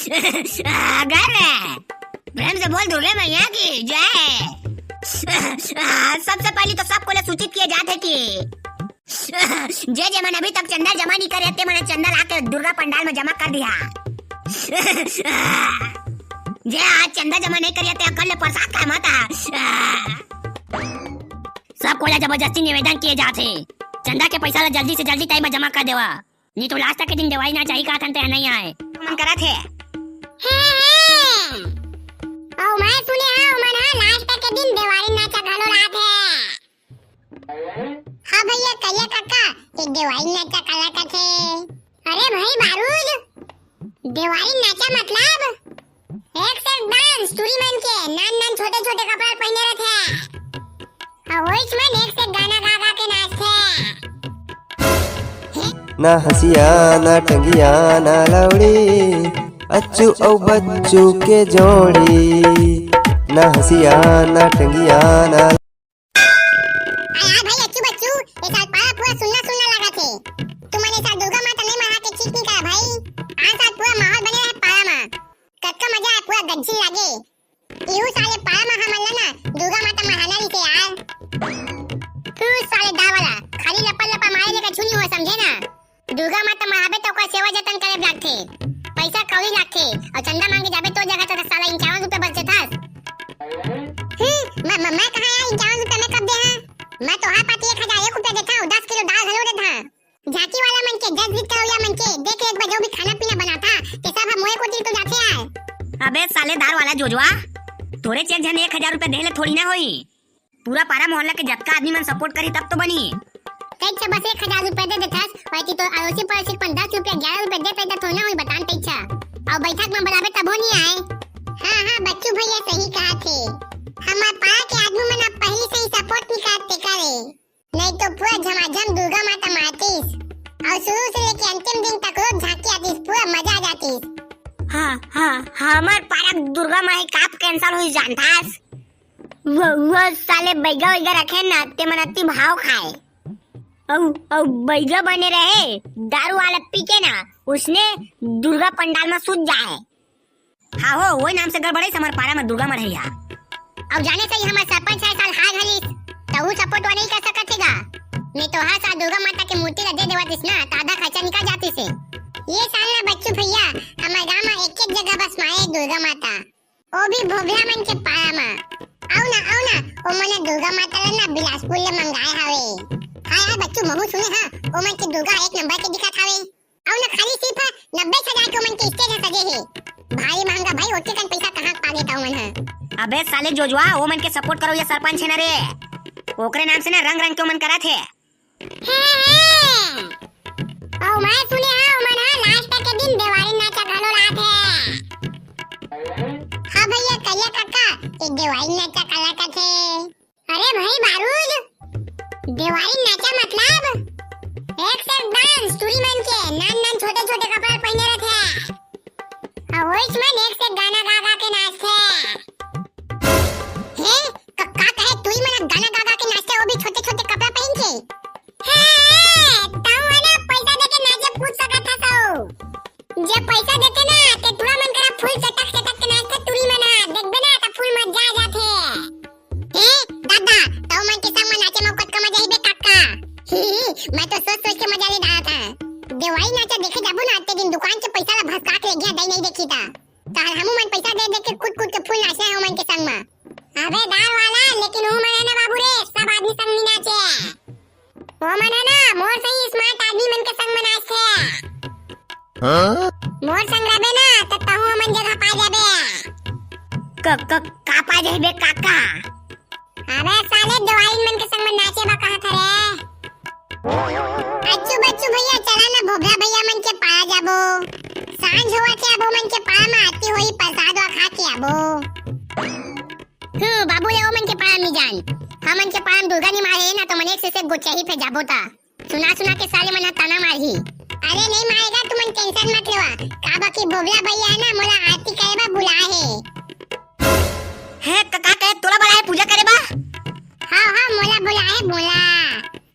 घर है। प्रेम से बोल दुर्गे मैया की जय। सबसे पहले तो सबको सूचित किए जाते कि जे मन अभी तक चंदा जमा नहीं करे थे, मैंने चंदा लाके दुर्गा पंडाल में जमा कर दिया। जे आज चंदा जमा नहीं करिए थे कल प्रसाद खाए माता। सबको जबरदस्ती निवेदन किए जाते चंदा के पैसा जल्दी से जल्दी टाइम में जमा कर देवा, नहीं तो लास्ट के दिन दवाई ना चाहिए का था नहीं आए मन करा थे। और मैं सुने हां मन लास्ट के दिन दिवाली नाचा घलो रात है। हां भैया कहिए काका एक दिवाली नाचा कला का थे। अरे भाई बारूद, दिवाली नाचा मतलब एक से डांस टूरी मन के नान नान छोटे छोटे कपड़े पहने रहते और वही में एक से गाना गा गा के नाचते। ना हसिया ना टंगिया ना लौड़ी अच्चू औ बच्चू के जोड़ी। ना हसिया ना टंगिया ना भाई अच्चू बच्चू ये साल पारा पूरा सुनना सुनना लगा थे। तुम्हारे साथ दुर्गा माता नहीं मना के ठीक नहीं करा भाई। आज साल पूरा माहौल बने रहे पारा में कक्का मजा है पूरा गज्जी लागे। इहू साले पारा में हमला ना दुर्गा माता महाना नहीं थे यार। तू साले दावाला खाली लपा लपा मारे लेकर छुनी हो समझे ना। दुर्गा माता महाबे तो का सेवा जतन करे लागथे, पैसा कौड़ी लागथे और चंदा मांगे जाबे तो जगह तो साला 51 रुपए बचते था। मैं कहां आया 51 रुपए में कब दे हां? मैं तो हां पाती 1001 रुपए देता हूं, 10 किलो दाल घलो देता। झांकी वाला मन के 10 लीटर कौया मन के देख एक बार जो भी खाना पीना बनाता ते सब हम मोए को दी तो जाते यार। अबे साले दार वाला जोजवा तोरे चेक जन 1000 रुपए देले थोड़ी ना होई। पूरा पारा मोहल्ला के जतका आदमी मन सपोर्ट करी तब तो बनी। कई से बस 1000 रुपए दे देथस वैसे तो अड़ोसी पड़ोसी 10 रुपए 11 रुपए दे पैदा तो ना होई बतान तैछा और बैठक में बुलावे तब हो नहीं आए। हां बच्चू भैया सही कहा थे। हमार पारा के आदमी मन अब पहले से ही सपोर्ट नहीं करते करे, नहीं तो पूरा झमाझम दुर्गा माता मारतीस और शुरू से लेके अंतिम दिन तक रोज झांकी आतीस, पूरा मजा आ जातीस। हां हमार पारा दुर्गा माई काप कैंसिल हुई जानतास। वो साले बैगा वैगा रखे ना ते मनती भाव खाए और बैगा बने रहे दारू वाला पी के ना उसने दुर्गा पंडाल में सूझ जाए। हाँ हो वही नाम से गड़बड़े हमार पारा में दुर्गा मरैया। अब जाने से ही हमार सरपंच 6 साल हार घलिस तो वो सपोर्ट नहीं कर सकतेगा, नहीं तो हर साल दुर्गा माता की मूर्ति दे देवतिस ना तो आधा खर्चा निकल जाती से। ये साल ना बच्चू भैया हमारे गांव में एक जगह बस माए दुर्गा माता, वो भी भोभला मन के पारा में। आओ ना ओ मने दुर्गा माता ना बिलासपुर ले मंगाए हवे। हां बच्चू महू सुने हां ओ मन के दुर्गा एक नंबर के दिखत हवे। आओ ना खाली सिर्फ 90,000 के मन के स्टेज सजे है। भाई महंगा भाई ओटे कन पैसा कहां पा लेता हूं मन। अबे साले जोजवा वो मन के सपोर्ट करो ये सरपंच है ना रे, ओकरे नाम से ना रंग रंग के मन करा थे। ओ मैं सुने हां मन लास्ट के दिन दिवाली नाचा घलो रात है। हां भैया कहिए काका एक दिवाली नाचा कला का थे। अरे भाई बारूद, दिवाली नाचा मतलब एक से डांस टूरी मन के नान नान छोटे छोटे कपड़े पहने रहते और वही में एक से गाना गा गा के नाचते। हे कक्का कहे तू ही मन गाना गा गा के नाचते वो भी छोटे छोटे कपड़े पहन के। ताऊ ना पैसा देके नाचे पूछ सकत था तो जे पैसा देते ना ते पूरा मन करा फूल चटक चटक के नाचते टूरी में ना देखबे ना त फूल मत जा जाते। हे दादा ताऊ मन के संग में नाचे में कत मजा ही बे काका। मैं तो सोच सोच के मजा ले रहा था। दिवाली नाचा देखे जाबो ना ते दिन दुकान से पैसा ला भसका के गया दई नहीं देखी था तार हमू मन पैसा दे दे के कूद कूद के फूल नाचे हम मन के संग में। अबे दार वाला लेकिन वो मन है ना बाबू रे सब आदमी संग नहीं नाचे। वो मन है ना मोर सही स्मार्ट आदमी मन के संग में नाचे। हां मोर संग रहबे ना त तहु मन जगह पा जाबे। का पा जाबे काका? अबे साले दिवाली मन के संग में नाचे बा कहां थरे। अच्छू बच्चू भैया चला ना भोगला भैया मन के पाया जाबो। सांझ होवा के आबो मन के पाया में आती होई प्रसाद वा खा के आबो। बाबू ले वो मन के पाया में जान हम मन के पाया में दुर्गा नहीं मारे ना तो मन एक से गोचाही पे जाबो ता सुना के साले मन ताना मारही। अरे नहीं मारेगा तू मन टेंशन मत लेवा का बाकी भोगला भैया है ना मोला आरती करे बा बुलाए है काका कहे तोला बुलाए पूजा करे बा। हां मोला बुलाए बोला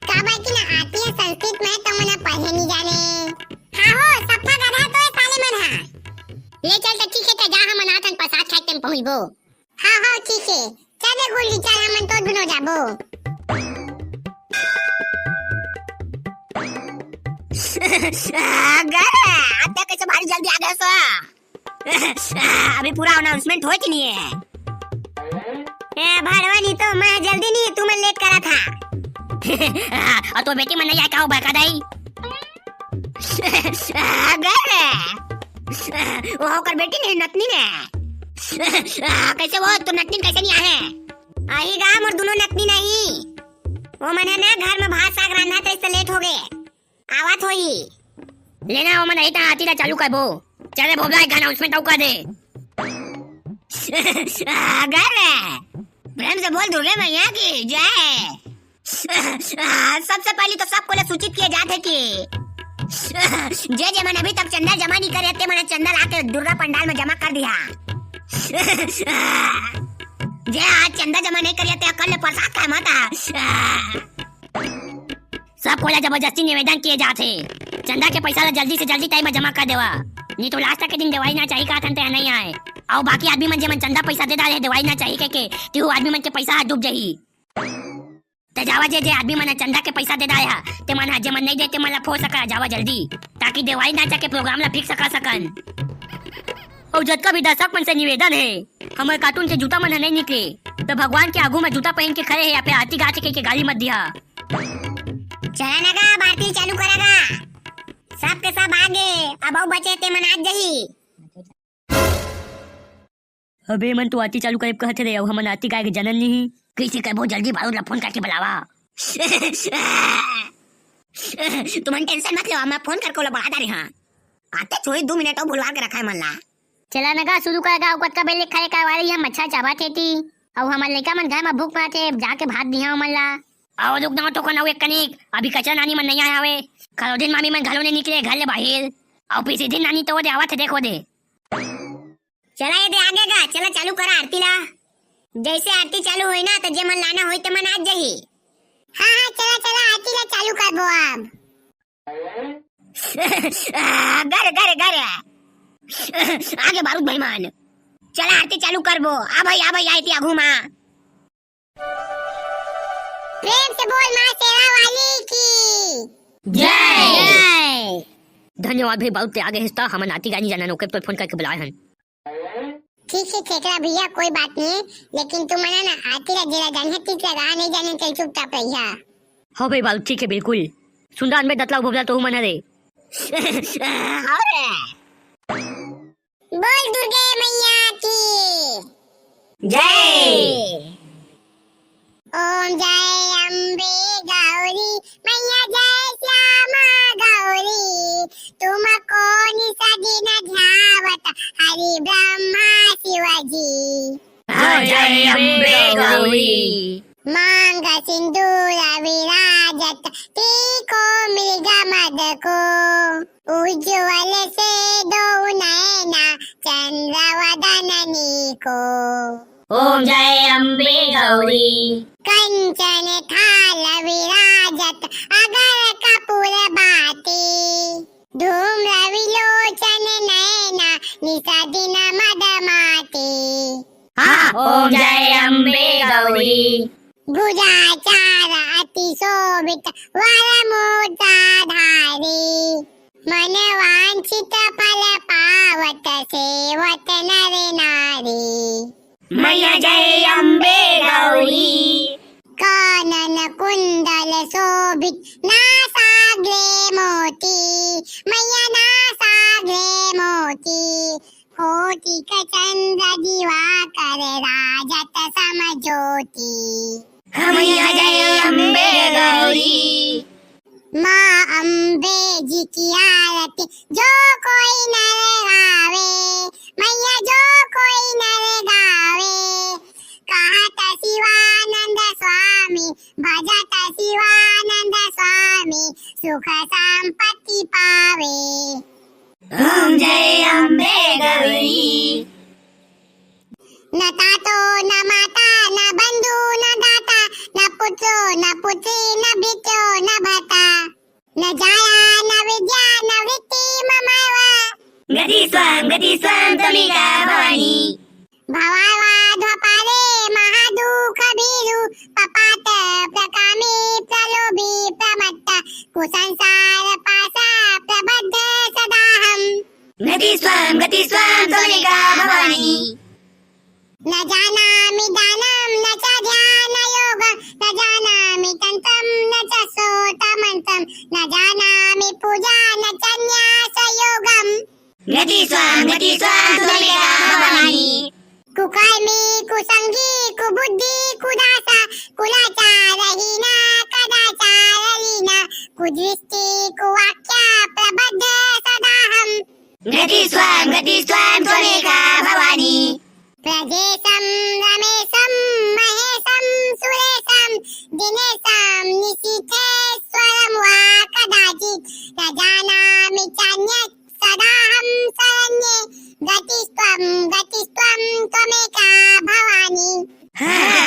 का बाकी ना आती है संस्कृत में तो मना पढ़े नहीं जाने। हां हो सफा गधा तो साले मन हां ले चल तो ठीक है तो जा हम अनाथन प्रसाद खाए तेम पहुंचबो। हाँ ठीक है चल गुल्ली चल हमन तो दुनो जाबो। आता कैसे भारी जल्दी आ गए सो। अभी पूरा अनाउंसमेंट हो कि नहीं है? भाड़वानी तो मैं जल्दी नहीं तू मैं लेट करा था। और तो बेटी मन नहीं आया का बका दाई। वो होकर बेटी नहीं नतनी ने। कैसे वो तो नतनी कैसे नहीं आए? आई गाम और दोनों नतनी नहीं। वो मने ना घर में भात साग रंधा था इससे लेट हो गए। आवत होई लेना वो मन आई ता आती ला चालू कर बो। चले भोगला एक अनाउंसमेंट औका दे। अगर प्रेम से बोल दुर्गे मैया की जय। सबसे पहले तो सबको ले सूचित किए जाते कि जे मैंने अभी तक चंदा जमा नहीं करे थे मैंने चंदा लाके दुर्गा पंडाल में जमा कर दिया। जे आज चंदा जमा नहीं करे थे कल प्रसाद का माता सबको ले जबरदस्ती निवेदन किए जाते चंदा के पैसा जल्दी से जल्दी टाइम में जमा कर देवा नहीं तो लास्ट तक के दिन दवाई ना चाहिए का थनते नहीं आए। और बाकी आदमी मन जे मन चंदा पैसा दे डाले दवाई ना चाहिए के तिहु आदमी मन के पैसा डूब जाही। ते जावा जे आदमी मन चंदा के पैसा दे डाया ते मन जे मन नहीं देते मन ला फो सका जावा जल्दी ताकि दवाई ना जाके प्रोग्राम ला फिक्स सका सकन। और जतका भी दर्शक मन से निवेदन है हमारे कार्टून से जूता मन नहीं निकले तो भगवान के आगू में जूता पहन के खड़े है या पे आरती गाते के गाली मत दिया। चला नगा आरती चालू करेगा सब के सब आगे अब बचे ते मन आज जही। अबे मन तू आरती चालू करे कहते रे अब हमन आरती गाय के जनन नहीं कैसे कहबो जल्दी बारू ला फोन करके बुलावा। तुम टेंशन मत लो मैं फोन करके बुला दा रे। हां आते छोड़ी 2 मिनट और बुलवा के रखा है मन ला। चला नगा शुरू करेगा औकत का बेले खाए का वाली हम अच्छा चाबा थेती और हमन लइका मन घर में भूख माथे जाके भात दिया मन ला। और रुक ना तो कोना एक कनिक अभी कच्चा नानी मन नहीं आया हवे खलो दिन मामी मन घलो नहीं निकले घर ले बाहर और पीछे दिन नानी तो वो दे आवत देखो दे। चला ये दे आगे का चला चालू करा आरती ला। जैसे आरती चालू होई ना तो जे मन लाना होई ते मन आज जही। हां चला आरती ला चालू कर बो अब। गर आगे बारूद भाईमान चला आरती चालू कर बो। आ भाई आई थी आगू मां प्रेम से बोल मां सेवा वाली की जय। धन्यवाद भाई बहुत आगे हिस्सा हमन आती गानी जाना नोके तो फोन करके बुलाए हन। ठीक है ठेकरा भैया कोई बात नहीं है लेकिन तुम मना ना आती ला जरा जाने ठीक लगा नहीं जाने चल चुपचाप रहिया। हो भाई बात ठीक है बिल्कुल सुंदर में दतला भोगला तो मन रे। बोल दुर्गे मैया की जय। ओम जय अम्बे गौरी मैया जय श्यामा गौरी तुम कौन सदिन ध्यावत हरि ब्रह्मा शिवजी। जय अम्बे गौरी मांग सिंदूर विराजत टीको मृग मद को उज्ज्वल से दो नैना चंद्र वदननी को। ओम जय अम्बे गौरी कंचन थाल विराजत अगर कपूर बाती धूम्र विलोचन नैना निसदिन मदमाती। ओम जय अम्बे गौरी भुजाचार अति शोभित वर मोटाधारी मन वांछित फल पावत सेवत नर नारी। मैया जय अम्बे गौरी कानन कुंडल शोभित नासाग्रे मोती मैया नासाग्रे मोती होती चंद्र दिवाकर राजत समज्योति। मैया जय अम्बे गौरी माँ अम्बे जी की आरती जो कोई नर गावे मैया जो कोई नर गावे कहत शिवानंद स्वामी भजत शिवानंद स्वामी सुख संपत्ति पावे। ओम जय अम्बे गौरी न तातो न माता न बंधु न दाता न पुत्रो न पुत्री न भित्रो न भता न जाया न विद्या न वृत्ति ममैव गती स्वम त्वमेका भवानी. भवाध्वपाले महादुःख भीरु पपात प्रकामे प्रलोभी प्रमत्त कुसंसार पासा प्रबद्ध सदाहम्. गती स्वम त्वमेका भवानी. न जानामि दानं न च ध्यानयोगं न जानामि तन्त्रं न च सोतमन्त्रं न जानामि पूजा न च न्यासयोगम्. गती स्वम त्वमेका भवानी. कुकर्मी कुसंगी कुबुद्धि कुदासा कुलाचारहीना कदाचारलीना कुदृष्टि कुवाक्या प्रबद्ध सदाहम्. गती स्वम त्वमेका भवानी. प्रजेशं रमेशं महेशं सुरेशं दिनेशं निशीथेश्वरं वा कदाचित् न जानामि चान्यत् सदाहं शरण्ये गतिस्त्वं त्वमेका भवानी.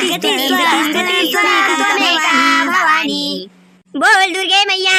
गती स्वम त्वमेका भवानी. बोल दुर्गे मैया